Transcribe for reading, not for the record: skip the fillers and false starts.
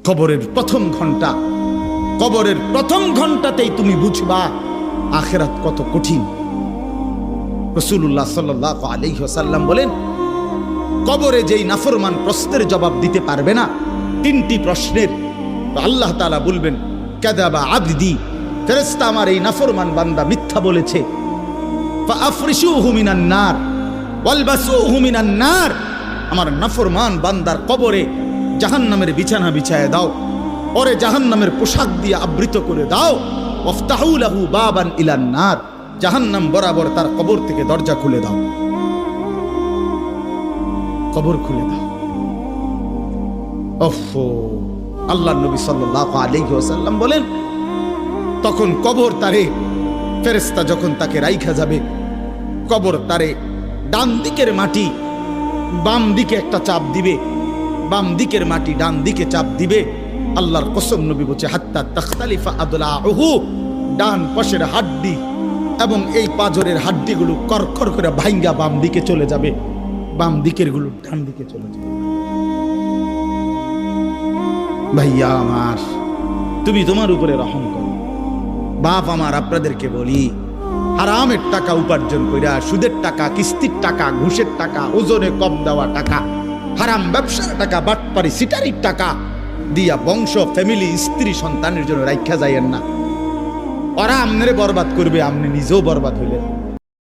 কবরের প্রথম ঘন্টা, কবরের প্রথম ঘন্টাতেই তুমি বুঝবা আখিরাত কত কঠিন। রাসূলুল্লাহ সাল্লাল্লাহু আলাইহি ওয়াসাল্লাম বলেন, কবরে যেই নাফরমান প্রশ্নের জবাব দিতে পারবে না, তিনটি প্রশ্নের, আল্লাহ তাআলা বলবেন কাযাবা আবদি, ফেরেশতা আমার এই নাফরমান বান্দা মিথ্যা বলেছে। ফাআফরিশুহু মিনান নার ওয়ালবাসুহু মিনান নার, আমার নাফরমান বান্দার কবরে জাহান্নামের বিছানা বিছায় দাও, ওরে জাহান্নামের পোশাক দিয়ে আবৃত করে দাও। ওয়াফতাহু লাহু বাবান ইলান নার, জাহান্নাম বরাবর তার কবর থেকে দরজা খুলে দাও, কবর খুলে দাও। ওফো, আল্লাহর নবী সাল্লাল্লাহু আলাইহি ওয়াসাল্লাম বলেন, তখন কবর তারে, ফেরেশতা যখন তাকে রাইখা যাবে, কবর তারে ডান দিকের মাটি বাম দিকে একটা চাপ দিবে, বাম দিকের মাটি ডান দিকে চাপ দিবে। আল্লাহর কসম, নবী বলছে হাত্তা তাখতালিফা আদলাউহু, ডান পাশের হাড্ডি এবং এই পাজরের হাড্ডিগুলো করকর করে ভাঙ্গা বাম দিকে চলে যাবে, বাম দিকের গুলো ডান দিকে চলে যাবে। ভাইয়া আমার, তুমি তোমার উপরে রহম করো। বাপ আমার, আপনাদেরকে বলি, হারামের টাকা উপার্জন কইরা, সুদের টাকা, কিস্তির টাকা, ঘুষের টাকা, ওজনে কম দেওয়া টাকা, হারাম ব্যবসার টাকা, বাটপারি সিটারির টাকা দিয়া বংশ, ফ্যামিলি, স্ত্রী, সন্তানের জন্য রাইখা যাইয়েন না। ওরা আমনেরে বরবাদ করবে, আমনে নিজেও বরবাদ হইলেন।